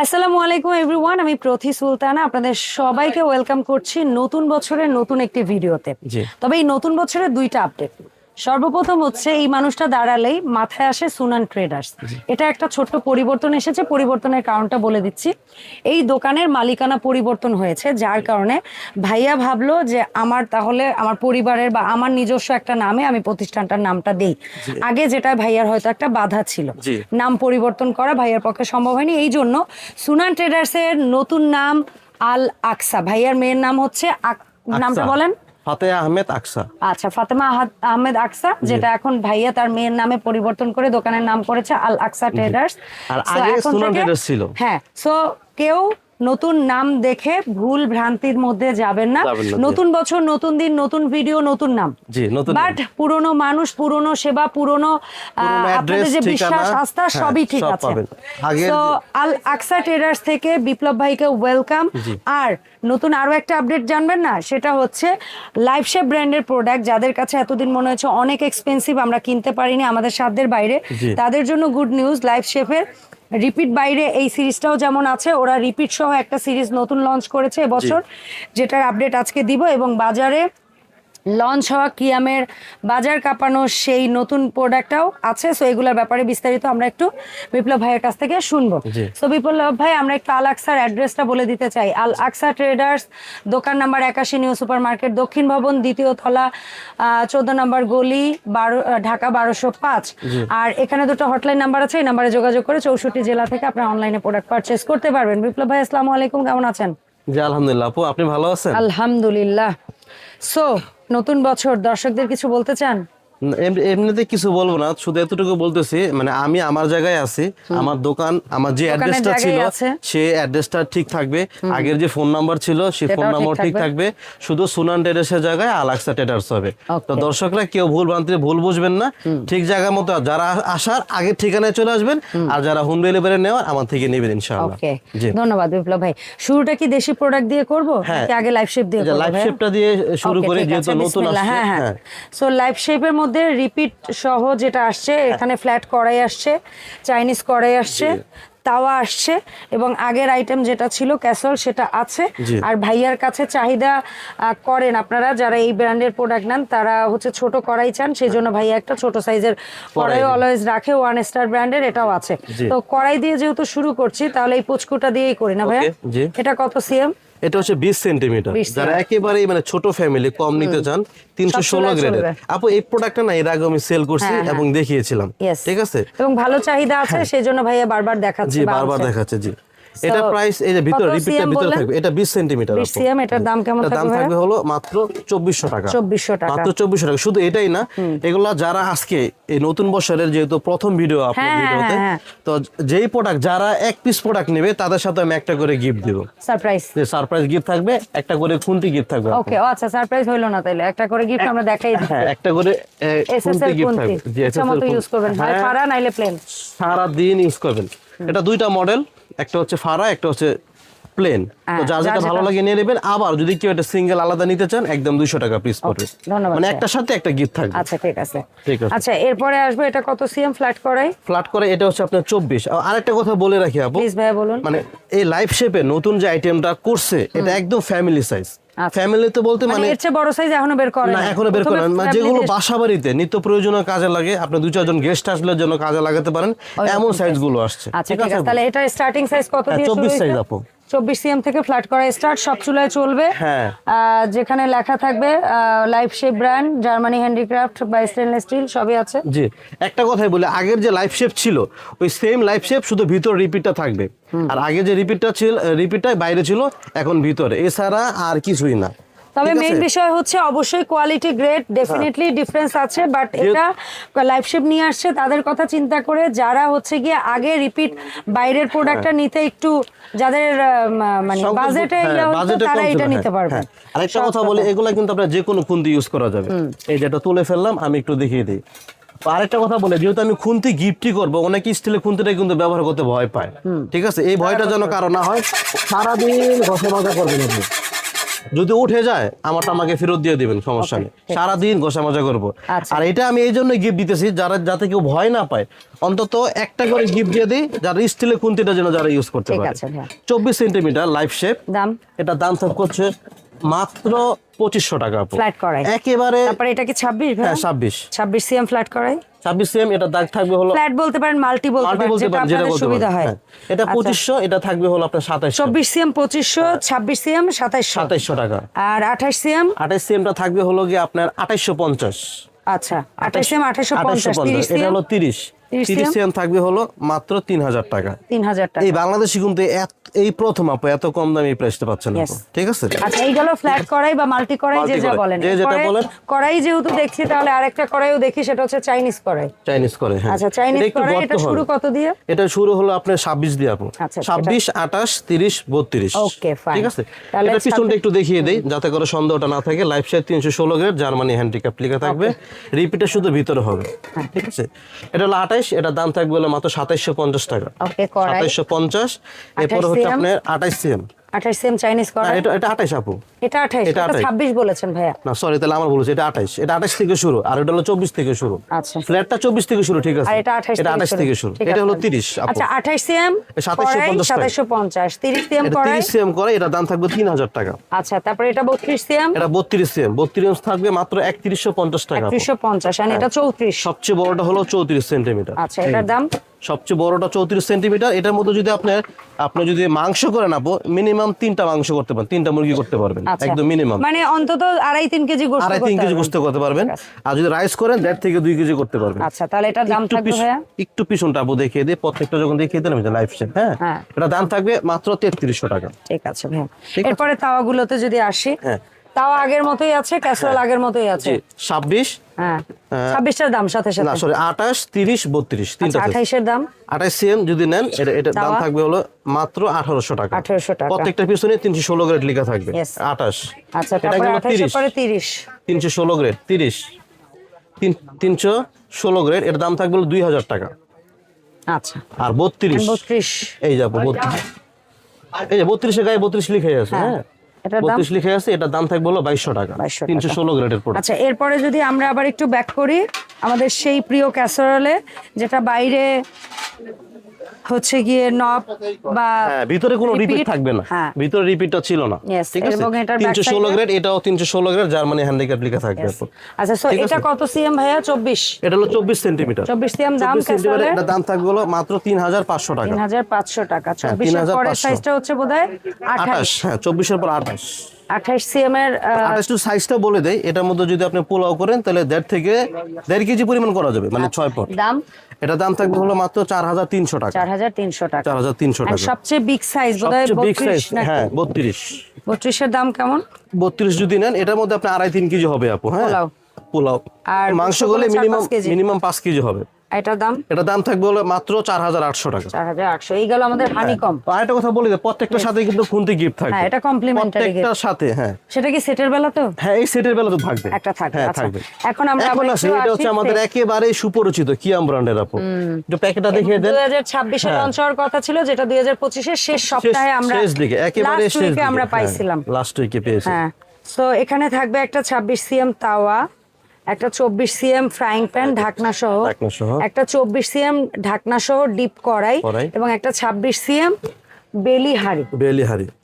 আসসালামু আলাইকুম এভরিওয়ান, আমি প্রথি সুলতানা আপনাদের সবাইকে ওয়েলকাম করছি নতুন বছরের নতুন একটি ভিডিওতে। তবে এই নতুন বছরের দুইটা আপডেট। সর্বপ্রথম হচ্ছে এই মানুষটা দাঁড়ালেই মাথায় আসে সুনান ট্রেডার্স। এটা একটা ছোট্ট পরিবর্তন এসেছে, পরিবর্তনের কারণটা বলে দিচ্ছি। এই দোকানের মালিকানা পরিবর্তন হয়েছে, যার কারণে ভাইয়া ভাবলো যে আমার তাহলে আমার পরিবারের বা আমার নিজস্ব একটা নামে আমি প্রতিষ্ঠানটার নামটা দেই। আগে যেটা ভাইয়ার হয়তো একটা বাধা ছিল, নাম পরিবর্তন করা ভাইয়ার পক্ষে সম্ভব হয়নি। এই জন্য সুনান ট্রেডার্সের নতুন নাম আল আকসা। ভাইয়ার মেয়ের নাম হচ্ছে নামটা বলেন। ফাতেমা আহমেদ আকসা। আচ্ছা, ফাতেমা আহমেদ আকসা, যেটা এখন ভাইয়া তার মেয়ের নামে পরিবর্তন করে দোকানের নাম করেছে আল আকসা ট্রেডার্স। আর আগে সুনান ট্রেডার্স ছিল। হ্যাঁ, সো কেউ নতুন নাম দেখে ভুল ভ্রান্তির মধ্যে যাবেন না। নতুন বছর, নতুন দিন, নতুন ভিডিও, নতুন নাম। বাট পুরনো মানুষ, পুরনো সেবা, পুরনো আপনাদের যে বিশ্বাস আস্থা সবই ঠিক আছে। তো আল আকসা ট্রেডার্স থেকে বিপ্লব ভাইকে ওয়েলকাম। আর নতুন আরো একটা আপডেট জানবেন না, সেটা হচ্ছে লাইফ শেপ ব্র্যান্ডের প্রোডাক্ট যাদের কাছে এতদিন মনে হচ্ছে অনেক এক্সপেন্সিভ, আমরা কিনতে পারিনি, আমাদের সাধ্যের বাইরে, তাদের জন্য গুড নিউজ। লাইফ শেপের রিপিট বাইরে এই সিরিজটাও যেমন আছে, ওরা রিপিট সহ একটা সিরিজ নতুন লঞ্চ করেছে এবছর, যেটার আপডেট আজকে দিব। এবং বাজারে লঞ্চ হওয়া কিয়ামের বাজার কাঁপানো সেই নতুন প্রোডাক্টটাও আছে। সো এগুলোর ব্যাপারে বিস্তারিত আমরা একটু বিপ্লব ভাইয়ের কাছ থেকে শুনবো। সো বিপ্লব ভাই, আমরা একটু আল আকসার অ্যাড্রেসটা বলে দিতে চাই। আল আকসা ট্রেডার্স, দোকান নাম্বার 81, নিউ সুপার মার্কেট, দক্ষিণ ভবন, দ্বিতীয় তলা, 14 নম্বর গলি, ঢাকা 1205। আর এখানে দুটো হটলাইন নাম্বার আছে, এই নাম্বারে যোগাযোগ করে 64 জেলা থেকে আপনারা অনলাইনে প্রোডাক্ট পারচেস করতে পারবেন। বিপ্লব ভাই, আসসালামু আলাইকুম, কেমন আছেন? জি আলহামদুলিল্লাহ আপু, আপনি ভালো আছেন? আলহামদুলিল্লাহ। সো নতুন বছর, দর্শকদের কিছু বলতে চান? এমনিতে কিছু বলবো না, শুধু এতটুকু বলতেছি, মানে আমি আমার জায়গায় আছি, আমার দোকান, আমার যে অ্যাড্রেসটা ছিল সেই অ্যাড্রেসটা ঠিক থাকবে, আগের যে ফোন নাম্বার ছিল সেই ফোন নাম্বার ঠিক থাকবে, শুধু সুনান ট্রেডার্সের জায়গায় আল আকসা ট্রেডার্স হবে। তো দর্শকরা কেউ ভুল ভ্রান্তিতে ভুল বুঝবেন না, ঠিক জায়গা মতো যারা আসার আগে ঠিকানায় চলে আসবেন, আর যারা হোম ডেলিভারি নেওয়ার আমার থেকে নেবেন ইনশাআল্লাহ। ওকে, ধন্যবাদ বিপ্লব ভাই। শুরুটা কি দেশি প্রোডাক্ট দিয়ে করব নাকি আগে লাইফ শেপ দিয়ে করব? লাইফ শেপটা দিয়ে শুরু করে, যেহেতু নতুন আসছে। হ্যাঁ, সো লাইফ শেপের মধ্যে রিপিট সহ যেটা আসছে, এখানে ফ্ল্যাট কড়াই আসছে, চাইনিজ কড়াই আসছে, তাওয়া আসছে, এবং আগের আইটেম যেটা ছিল ক্যাসল সেটা আছে। আর ভাইয়ার কাছে চাহিদা করেন আপনারা যারা এই ব্র্যান্ডের প্রোডাক্ট নেন, তারা হচ্ছে ছোট কড়াই চান, সেই জন্য ভাইয়া একটা ছোট সাইজের কড়াই অলওয়েজ রাখে, ওয়ান স্টার ব্র্যান্ডের, এটাও আছে। তো কড়াই দিয়ে যেহেতু শুরু করছি, তাহলে এই পুচকুটা দিয়েই করি না ভাইয়া? এটা কত সিএম? এটা হচ্ছে 20 সেন্টিমিটার। যারা একেবারেই মানে ছোট ফ্যামিলি, কম নিতে চান, 316 গ্রেডের। আপু এই প্রোডাক্টটা না এর আগে আমি সেল করছি এবং দেখিয়েছিলাম, ঠিক আছে, এবং ভালো চাহিদা আছে, সেজন্য ভাইয়া বারবার দেখাচ্ছে। জি বারবার দেখাচ্ছে। জি এটা প্রাইস, এই যে ভিতর রিপিটের ভিতরে থাকবে, এটা 20 সেন্টিমিটার। 20 সিএম, এটার দাম কেমন থাকবে? দাম থাকবে হলো মাত্র 2400 টাকা। 2400 টাকা, মাত্র 2400 টাকা। শুধু এটাই না, এগুলা যারা আজকে এই নতুন বছরের যেহেতু প্রথম ভিডিও আপনার ভিডিওতে, তো যেই প্রোডাক্ট যারা এক পিস প্রোডাক্ট নেবে তাদের সাথে আমি একটা করে গিফট দেব, সারপ্রাইজ। সারপ্রাইজ গিফট থাকবে, একটা করে খুন্তি গিফট থাকবে। ওকে, আচ্ছা, সারপ্রাইজ হইলো না তাইলে একটা করে গিফট আমরা দেখাই দিই। হ্যাঁ, একটা করে খুন্তি গিফট থাকবে। জি, এসএসএল ইউজ করবেন ভাই, ফাড়া নাইলে প্লেন, সারা দিন ইউজ করবেন। এটা দুইটা মডেল, একটা হচ্ছে ফাড়া, একটা হচ্ছে প্লেন। তো যার যেটা ভালো লাগে নিয়ে নেবেন। আবার যদি কেউ এটা সিঙ্গেল আলাদা নিতে চান, একদম 200 টাকা পিস পড়বে, মানে একটার সাথে একটা গিফট থাকবে। আচ্ছা, ঠিক আছে। আচ্ছা, এরপরে আসবে এটা কত সিএম ফ্ল্যাট করাই? ফ্ল্যাট করে এটা হচ্ছে আপনার 24। আরেকটা কথা বলে রাখি আপু, প্লিজ ভাইয়া বলুন, মানে এই লাইফ শেপে নতুন যে আইটেমটা করছে, এটা একদম ফ্যামিলি সাইজ। ফ্যামিলিতে বলতে মানে এর চেয়ে বড় সাইজ এখনো বের করে না, এখনো বের করেন না, যেগুলো বাসাবাড়িতে নিত্য প্রয়োজনীয় কাজে লাগে, আপনি 2-4 জন গেস্ট আসলে জন্য কাজে লাগাতে পারেন, এমন সাইজ গুলো আসছে। আচ্ছা, ঠিক আছে। তাহলে এটা স্টার্টিং সাইজ কত দিয়ে? 24 সাইজ আপু। 24 সিএম থেকে ফ্ল্যাট করা স্টার্ট, সব চুলায় চলবে। যেখানে লেখা থাকবে life shape brand, Germany handicraft বা স্টেনলেস স্টিল সবই আছে। জি, একটা কথাই বলি, আগের যে লাইফ শেপ ছিল ওই সেম লাইফ শেপ, শুধু ভিতর রিপিটটা থাকবে। আর আগে যে রিপিটটা ছিল, রিপিটটাই বাইরে ছিল, এখন ভিতরে, এছাড়া আর কিছুই না। তবে মেইন বিষয় হচ্ছে অবশ্যই কোয়ালিটি গ্রেড, ডেফিনেটলি ডিফারেন্স আছে, বাট এটা লাইফ শেপ নিয়ে আসছে তাদের কথা চিন্তা করে, যারা হচ্ছে গিয়ে আগে রিপিট বাইরের প্রোডাক্টটা নিতে একটু, যাদের মানে বাজেটে তারা এটা নিতে পারবে। আরেকটা কথা বলি, এগুলা কিন্তু আপনার যে কোনো খুন্তি ইউজ করা যাবে। এই যেটা তুলে ফেললাম, আমি একটু দেখিয়ে দিই। আরেকটা কথা বলে, যেহেতু আমি খুন্তি গিফটই করবো, অনেকে স্টিলের খুন্তিটা কিন্তু ব্যবহার করতে ভয় পায়, ঠিক আছে, এই ভয়টা যেন কারো না হয়। সারাদিন ঘষা মাজা করবেন আপনি, যদি উঠে যায় আমাকে ফেরত দিয়ে দিবেন, সমস্যা নেই, সারাদিন ঘষা মাজা করবো। আচ্ছা। আর এটা আমি এই জন্য গিফট দিতেছি যাতে কেউ ভয় না পায়, অন্তত একটা করে গিফট দিয়ে দিই, যারা স্টিলের খুন্তিটা যেন যারা ইউজ করতে ঠিক পারে। আছে ভাইয়া। 24 সেন্টিমিটার লাইফ শেপ, দাম এটা দাম থাকছে মাত্র 2500 টাকা আপু। ফ্ল্যাট করাই একেবারে। তারপরে এটা কি 26 ভাই? হ্যাঁ 26 সিএম ফ্ল্যাট করাই। 26 সিএম, এটা দাগ থাকবে হলো ফ্ল্যাট বলতে পারেন, মাল্টি বলতে পারেন, যেটা আপনাদের সুবিধা হয়। এটা 2500, এটা থাকবে হলো আপনার 2700। 24 সিএম 2500, 26 সিএম 2700 2700 টাকা। আর 28 সিএম 28 সিএমটা থাকবে হলো কি আপনার 2850। আচ্ছা 28 সিএম 2850। 30 এটা হলো 30 30 সিএম থাকবে হলো মাত্র 3000 টাকা। 3000 টাকা। এই বাংলাদেশি কিন্তু এই প্রথম আপু এত কম দামে এই প্রাইসটা পাচ্ছেন Yes. আপু, ঠিক আছে? আচ্ছা এইগুলো ফ্ল্যাট কড়াই বা মাল্টি কড়াই যে যা বলেন। যে যেটা এরপরে বলেন। কড়াই যেহেতু দেখছি, তাহলে আরেকটা কড়াইও দেখি, সেটা হচ্ছে চাইনিজ কড়াই। চাইনিজ করে, হ্যাঁ। আচ্ছা চাইনিজ এটা একটু কড়াই, এটা গর্ত শুরু হবে। কত দিয়ে? এটা শুরু হলো আপনার 26 দিয়ে আপু। আচ্ছা, 26, 28, 30, 32। Okay fine. ঠিক আছে। তাহলে এটা পিছনটা একটু দেখিয়ে দেই যাতে করে সন্দেহটা না থাকে। Life size 316 grade Germany handicap লেখা থাকবে, রিপিটে শুধু ভিতরে হবে। ঠিক আছে। এটা হলো 28, এটা দাম থাকবে হলো মাত্র 2750 টাকা। ওকে কড়াই 2750। এরপর হচ্ছে আপনার 28 সিএম। 28 সিএম চাইনিজ কড়াই। এটা 28 আপু। এটা 28, এটা 26 বলেছেন ভাইয়া। না সরি, তাহলে আমার বলেছি, এটা 28। এটা 28 থেকে শুরু, আর এটা হলো 24 থেকে শুরু। আচ্ছা ফ্ল্যাটটা 24 থেকে শুরু, ঠিক আছে। আর এটা 28 থেকে শুরু। ঠিক এটা আছে। হলো 30 আপু। আচ্ছা 28 সিএম 2750 টাকা। 2750। 30 সিএম এটা কড়াই। 30 সিএম করে, এটা দাম থাকবে 3000 টাকা। আচ্ছা তারপরে এটা 32 সিএম। এটা 32 সিএম, 32 থাকবে মাত্র 3150 টাকা। 3150 আর এটা 34। সবচেয়ে বড়টা হলো 34 সেন্টিমিটার। আচ্ছা এটার দাম সবচেয়ে বড়টা 34 সেন্টিমিটার। এটার মধ্যে যদি আপনি যদি মাংস করেন আপু, মিনিমাম 3টা মাংস করতে পারবেন, 3টা মুরগি করতে পারবেন, আচ্ছা, একদম মিনিমাম। মানে অন্তত 2.5-3 কেজি গোশত করতে 2.5-3 কেজি গোশত করতে পারবেন। আর যদি রাইস করেন 1.5 থেকে 2 কেজি করতে পারবেন। আচ্ছা তাহলে এটার দাম থাকবে ভাইয়া? একটু পিছনটা আপু দেখিয়ে দিই, প্রত্যেকটা যখন দেখিয়ে দিলাম এটা লাইফ শেপ। হ্যাঁ, এটা দাম থাকবে মাত্র 3300 টাকা। ঠিক আছে ভাইয়া। এরপরে তাওয়াগুলোতে যদি আসি, হ্যাঁ তাওয়া আগের মতোই আছে, ক্যাসেরোল আগের মতোই আছে। 26, হ্যাঁ 26টার দাম সাথে না সাথে। সরি 28, 30, 32 তিনটা। 28 এর দাম 28 সিএম যদি নেন, এটা দাম থাকবে হলো মাত্র 1800 টাকা। 1800 টাকা। প্রত্যেকটা পিছনে 316 গ্রেড লেখা থাকবে। Yes. 28। আচ্ছা তারপরে 28 এর পরে 30। 316 গ্রেড 30, 316 গ্রেড, এর দাম থাকবে হলো 2000 টাকা। আচ্ছা আর 32, এই যাবো 32, এই যে 32 এর গায়ে 32 লিখে আছে। হ্যাঁ এটার দাম 32 লিখে আছে, এটার দাম থাকবে হলো 2200 টাকা। 316 গ্রেডের প্রোডাক্ট। আচ্ছা এরপরে যদি আমরা আবার একটু ব্যাক করি আমাদের সেই প্রিয় ক্যাসেরোলে, যেটা বাইরে হচ্ছে গিয়ে নব বা ভিতরে কোনো রিপিট থাকবে না। হ্যাঁ। ভিতরে রিপিটটা ছিল না। Yes, ঠিক আছে। এবং এটার 316 গ্রেড, এটাও 316 গ্রেড জার্মানি হ্যান্ডিক্যাপ লেখা থাকবে। আচ্ছা সো এটা কত সিএম ভাইয়া? 24। এটা হলো 24 সেন্টিমিটার। 24 সিএম দাম ক্যাসেরোলে। এটা দাম থাকবে হলো মাত্র 3500 টাকা। 3500 টাকা। 24 এর পরের সাইজটা হচ্ছে বোধহয় 28। হ্যাঁ 24 এর পর 28। 28 সিএম এর 28 টু সাইজটা বলে দেই, এটার মধ্যে যদি আপনি পোলাও করেন তাহলে 1.5 থেকে 1.5 কেজি পরিমাণ করা যাবে, মানে 6 পট। দাম এটা দাম থাকবে হলো মাত্র 4300 টাকা। 4300 টাকা। 4300 আর টাকা। সবচেয়ে বিগ সাইজ বোধহয় সবচেয়ে বিগ সাইজ 32 নাকি? হ্যাঁ 32। 32 এর দাম কেমন? 32 যদি নেন এটার মধ্যে আপনি 2.5-3 কেজি হবে আপু। হ্যাঁ পোলাও আর মাংস গলে মিনিমাম 5 কেজি হবে। এটার দাম? এটার দাম থাকবে হলো মাত্র 4800 টাকা। 4800। এই গেল আমাদের হানিকম। আরেকটা কথা বলি, প্রত্যেকটার সাথে কিন্তু খুন্তি গিফট থাকবে। হ্যাঁ এটা কমপ্লিমেন্টারি গিফট। প্রত্যেকটার সাথে। হ্যাঁ সেটা কি সেটের বেলা তো? হ্যাঁ এই সেটের বেলা তো থাকবে। একটা থাকবে। হ্যাঁ আচ্ছা থাকবে। এখন আমরা আবার আসি, এটা হচ্ছে আমাদের একেবারে সুপরিচিত কিয়াম ব্র্যান্ডের আপু। একটু প্যাকেটটা দেখিয়ে দেন। 2026 এ লঞ্চ হওয়ার কথা ছিল, যেটা 2025 এর শেষ সপ্তাহে আমরা শেষ দিকে একেবারে last শেষ week-এ দিকে আমরা পাইছিলাম। লাস্ট উইকে পেয়েছি। হ্যাঁ সো এখানে থাকবে একটা 26 সিএম তাওয়া, একটা 24 সিএম ফ্রাইং প্যান ঢাকনা সহ, একটা 24 সিএম ঢাকনা সহ ডিপ কড়াই, এবং একটা 26 সিএম বেলি হাঁড়ি।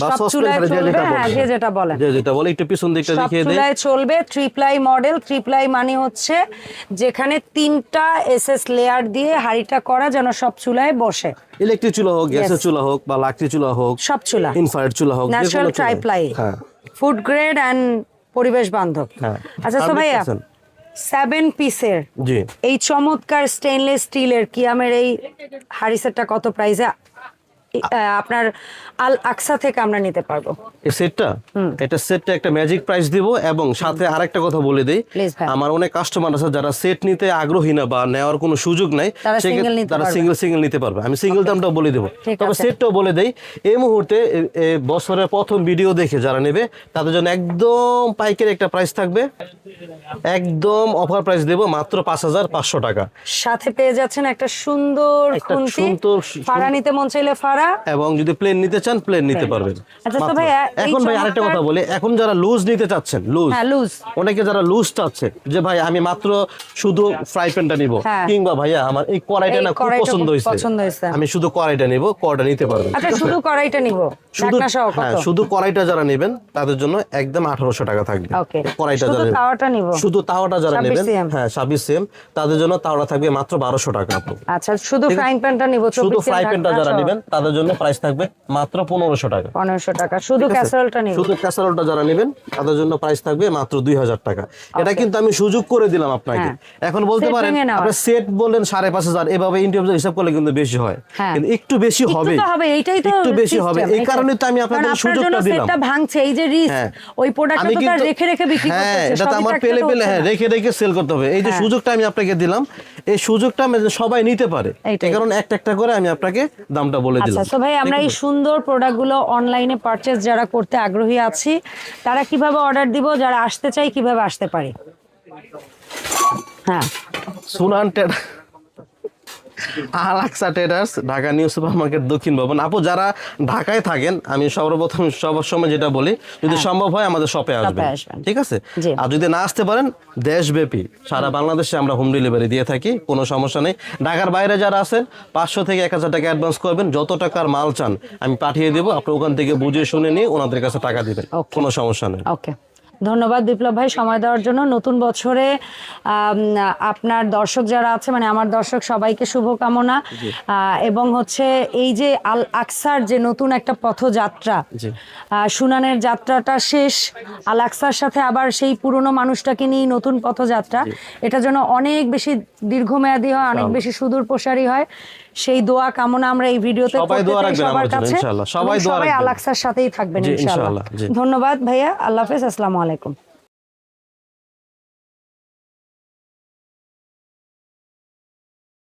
বা সসপ্যান হাঁড়ি, যেটা বলেন। যেটা বলে একটু পিছন দিকটা দেখিয়ে দেই। চুলায় চলবে, 3 প্লাই মডেল। 3 প্লাই মানে হচ্ছে যেখানে 3টা এসএস লেয়ার দিয়ে হাঁড়িটা করা, যেন সব চুলায় বসে। ইলেকট্রিক চুলা হোক, গ্যাসের চুলা হোক, বা লাকড়ি চুলা হোক, সব চুলা, ইনফ্রারেড চুলা হোক, natural tri ply, food grade and পরিবেশ বান্ধব। আচ্ছা তো ভাইয়া 7 পিসের এই চমৎকার স্টেইনলেস স্টিলের কিয়ামের এই হাঁড়ি সেটটা কত প্রাইসে আপনার আল আকসা থেকে আমরা নিতে পারবো? এই সেটটা, এটা সেটটা একটা ম্যাজিক প্রাইস দিব। এবং সাথে আরেকটা কথা বলে দেই, আমার অনেক কাস্টমার আছে যারা সেট নিতে আগ্রহী না বা নেওয়ার কোনো সুযোগ নাই, তারা সিঙ্গেল নিতে পারবে। আমি সিঙ্গেল দামটাও বলে দেবো, তবে সেটটাও বলে দেই। এই মুহূর্তে বছরের প্রথম ভিডিও দেখে যারা নেবে তাদের জন্য একদম পাইকারি একটা প্রাইস থাকবে, একদম অফার প্রাইস দেব মাত্র 5500 টাকা। সাথে পেয়ে যাচ্ছেন একটা সুন্দর খুন্তি, ফাড়া নিতে মন চাইলে ফাড়া, করা, এবং যদি প্লেন নিতে চান প্লেন নিতে পারবেন। আচ্ছা তো ভাই এখন ভাই আরেকটা কথা বলি, এখন যারা লুজ নিতে চাচ্ছেন, লুজ, হ্যাঁ লুজ, অনেকে যারা লুজ চাচ্ছে যে ভাই আমি মাত্র শুধু ফ্রাই প্যানটা নিব, কিংবা ভাইয়া আমার এই কড়াইটা না খুব পছন্দ হয়েছে, আমি শুধু কড়াইটা নিব, কড়াইটা নিতে পারবেন। আচ্ছা শুধু কড়াইটা নিব, শুধু, হ্যাঁ শুধু কড়াইটা যারা নেবেন তাদের জন্য একদম 1800 টাকা থাকবে। কড়াইটা যারা নেবেন, তাওয়াটা নিব, শুধু তাওয়াটা যারা নেবেন, হ্যাঁ 26 সিএম, তাদের জন্য তাওয়াটা থাকবে মাত্র 1200 টাকা। আচ্ছা শুধু ফ্রাইং প্যানটা নিব, শুধু ফ্রাই প্যানটা যারা নেবেন তাদের জন্য প্রাইস থাকবে মাত্র 1500 টাকা। 1500 টাকা। শুধু ক্যাসারোলটা নিব, শুধু ক্যাসারোলটা যারা নেবেন তাদের জন্য প্রাইস থাকবে মাত্র 2000 টাকা। এটা কিন্তু আমি সুযোগ করে দিলাম আপনাকে। এখন বলতে পারেন আপনি সেট বলেন 5500, এভাবে ইন্ডিভিজুয়াল হিসাব করলে কিন্তু বেশি হয়, কিন্তু একটু বেশি হবে, একটু বেশি হবে। এই কারণে তো আমি আপনাদের সুযোগটা দিলাম। সেটটা ভাঙছে, এই যে রিস্ক, ওই প্রোডাক্টটা তো তার রেখে রেখে বিক্রি করতে হচ্ছে, এটা তো আমার পেলে পেলে রেখে রেখে সেল করতে হবে। এই যে সুযোগটা আমি আপনাকে দিলাম, এই সুযোগটা সবাই নিতে পারে, এই কারণে একটা একটা করে আমি আপনাকে দামটা বলে দিলাম। আচ্ছা তো ভাই আমরা এই সুন্দর প্রোডাক্টগুলো অনলাইনে পারচেজ যারা করতে আগ্রহী আছি, তারা কিভাবে অর্ডার দিব, যারা আসতে চাই কিভাবে আসতে পারি? হ্যাঁ, সুনান আলাক্সা traders, Dhaka new super market, দক্ষিণ ভবন। আপু যারা ঢাকায় থাকেন, আমি সর্বপ্রথম সবার সময় যেটা বলি, যদি সম্ভব হয় আমাদের শপে আসবেন, ঠিক আছে? আর যদি না আসতে পারেন, দেশব্যাপী সারা বাংলাদেশে আমরা হোম ডেলিভারি দিয়ে থাকি, কোনো সমস্যা নেই। ঢাকার বাইরে যারা আছেন 500 থেকে 1000 টাকা অ্যাডভান্স করবেন, যত টাকার মাল চান আমি পাঠিয়ে দেবো, আপনি ওখান থেকে বুঝে শুনে নিয়ে ওনাদের কাছে টাকা দিবেন, কোনো সমস্যা নেই। ওকে, ধন্যবাদ বিপ্লব ভাই সময় দেওয়ার জন্য। নতুন বছরে আপনার দর্শক যারা আছে, মানে আমার দর্শক সবাইকে শুভকামনা, এবং হচ্ছে এই যে আল আকসার যে নতুন একটা পথযাত্রা, সুনানের যাত্রাটা শেষ, আল আকসার সাথে আবার সেই পুরনো মানুষটাকে নিয়ে নতুন পথযাত্রা, এটা যেন অনেক বেশি দীর্ঘমেয়াদী হয়, অনেক বেশি সুদূর প্রসারী হয়, সেই দোয়া কামনা আমরা এই ভিডিওতে সবার কাছে। সবাই আল আকসার সাথেই থাকবেন ইনশাআল্লাহ। ধন্যবাদ ভাইয়া, আল্লাহ হাফেজ, আসসালামু আলাইকুম।